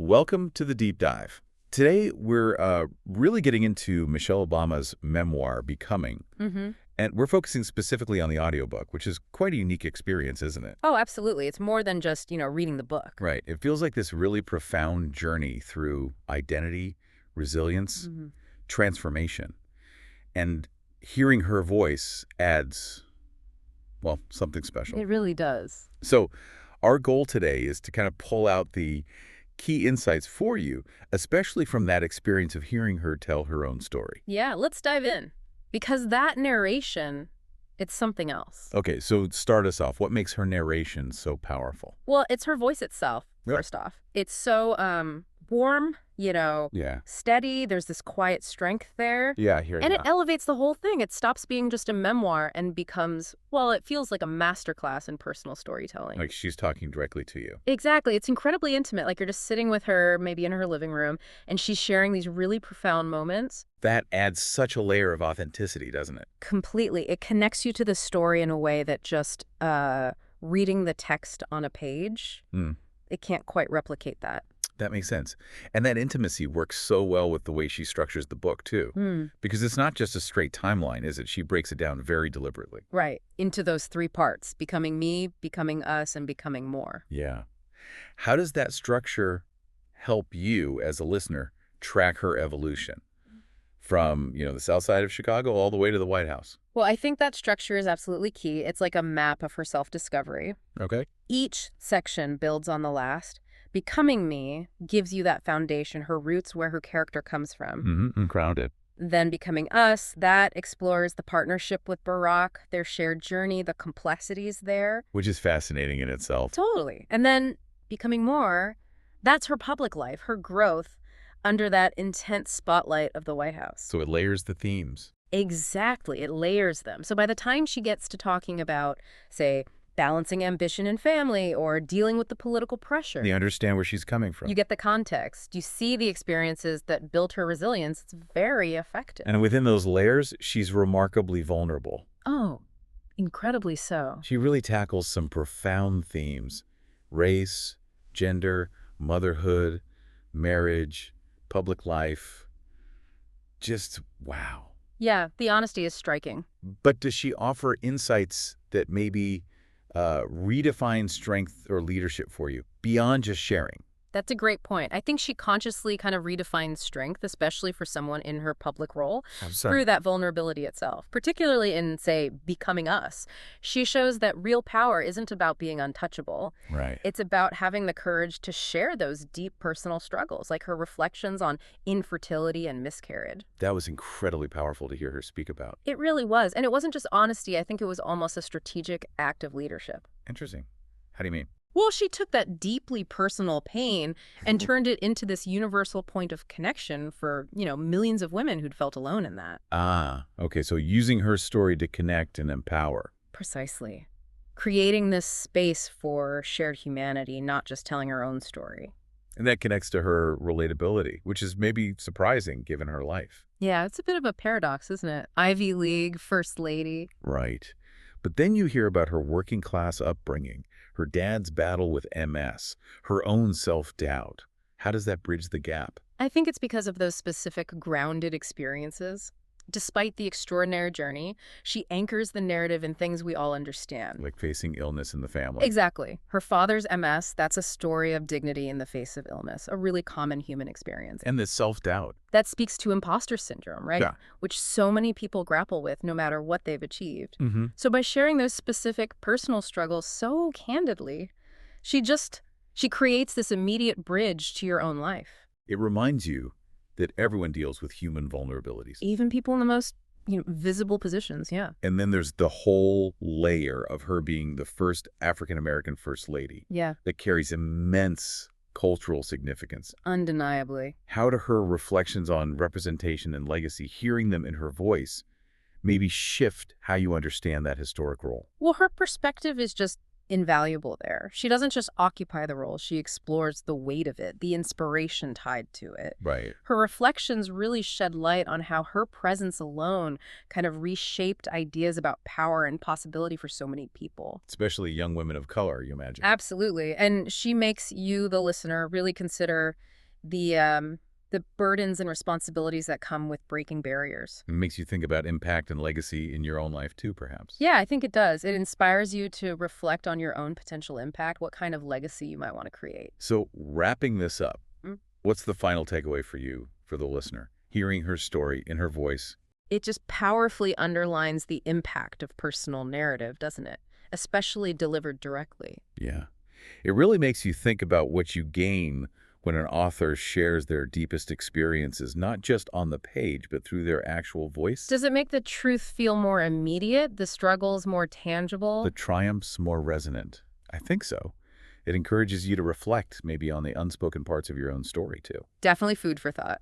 Welcome to the Deep Dive. Today, we're really getting into Michelle Obama's memoir, Becoming, Mm-hmm. and we're focusing specifically on the audiobook, which is quite a unique experience, isn't it? Oh, absolutely. It's more than just, reading the book. Right. It feels like this really profound journey through identity, resilience, Hmm. transformation, and hearing her voice adds, well, something special. It really does. So our goal today is to kind of pull out the key insights for you, especially from that experience of hearing her tell her own story. Yeah, let's dive in. Because that narration, it's something else. Okay, so start us off. What makes her narration so powerful? Well, it's her voice itself, Yep. first off. It's so warm, Yeah. steady. There's this quiet strength there. Yeah, I hear And it that. elevates the whole thing. It stops being just a memoir and becomes, well, it feels like a masterclass in personal storytelling. Like she's talking directly to you. Exactly. It's incredibly intimate. Like you're just sitting with her, maybe in her living room, and she's sharing these really profound moments. That adds such a layer of authenticity, doesn't it? Completely. It connects you to the story in a way that just reading the text on a page, Hmm. it can't quite replicate that. That makes sense. And that intimacy works so well with the way she structures the book, too. Hmm. Because it's not just a straight timeline, is it? She breaks it down very deliberately. Right. Into those three parts, becoming me, becoming us, and becoming more. Yeah. How does that structure help you, as a listener, track her evolution? From, the south side of Chicago all the way to the White House. Well, I think that structure is absolutely key. It's like a map of her self-discovery. Okay. Each section builds on the last. Becoming me gives you that foundation, her roots, where her character comes from. Mm-hmm. Grounded. Then Becoming Us, that explores the partnership with Barack, their shared journey, the complexities there. Which is fascinating in itself. Totally. And then Becoming More, that's her public life, her growth under that intense spotlight of the White House. So it layers the themes. Exactly. It layers them. So by the time she gets to talking about, say, balancing ambition and family or dealing with the political pressure, You understand where she's coming from. you get the context. You see the experiences that built her resilience. It's very effective. And within those layers, she's remarkably vulnerable. Oh, incredibly so. She really tackles some profound themes. Race, gender, motherhood, marriage, public life. Just wow. Yeah, the honesty is striking. But does she offer insights that maybe redefine strength or leadership for you beyond just sharing? That's a great point. I think she consciously kind of redefines strength, especially for someone in her public role, through that vulnerability itself, particularly in, say, Becoming Us. She shows that real power isn't about being untouchable. Right. It's about having the courage to share those deep personal struggles, like her reflections on infertility and miscarriage. That was incredibly powerful to hear her speak about. It really was. And it wasn't just honesty. I think it was almost a strategic act of leadership. Interesting. How do you mean? Well, she took that deeply personal pain and turned it into this universal point of connection for, millions of women who'd felt alone in that. Ah, okay. So using her story to connect and empower. Precisely. Creating this space for shared humanity, not just telling her own story. And that connects to her relatability, which is maybe surprising given her life. Yeah, it's a bit of a paradox, isn't it? Ivy League, First Lady. Right. But then you hear about her working class upbringing, her dad's battle with MS, her own self-doubt. How does that bridge the gap? I think it's because of those specific grounded experiences. Despite the extraordinary journey, she anchors the narrative in things we all understand. Like facing illness in the family. Exactly. Her father's MS, that's a story of dignity in the face of illness, a really common human experience. And the self-doubt. That speaks to imposter syndrome, right? Yeah. Which so many people grapple with no matter what they've achieved. Mm-hmm. So by sharing those specific personal struggles so candidly, she creates this immediate bridge to your own life. It reminds you that everyone deals with human vulnerabilities. Even people in the most, visible positions, yeah. And then there's the whole layer of her being the first African-American First Lady Yeah, that carries immense cultural significance. undeniably. How do her reflections on representation and legacy, hearing them in her voice, maybe shift how you understand that historic role? Well, her perspective is just invaluable there. She doesn't just occupy the role, she explores the weight of it, the inspiration tied to it. Right. Her reflections really shed light on how her presence alone kind of reshaped ideas about power and possibility for so many people. Especially young women of color, you imagine. Absolutely. And she makes you, the listener, really consider, the burdens and responsibilities that come with breaking barriers. It makes you think about impact and legacy in your own life too, perhaps. Yeah, I think it does. It inspires you to reflect on your own potential impact, what kind of legacy you might want to create. So wrapping this up, Mm. what's the final takeaway for you, for the listener? Hearing her story in her voice. It just powerfully underlines the impact of personal narrative, doesn't it? Especially delivered directly. Yeah. It really makes you think about what you gain when an author shares their deepest experiences, not just on the page, but through their actual voice. Does it make the truth feel more immediate, the struggles more The tangible? triumphs more resonant. I think so. It encourages you to reflect maybe on the unspoken parts of your own story, too. Definitely food for thought.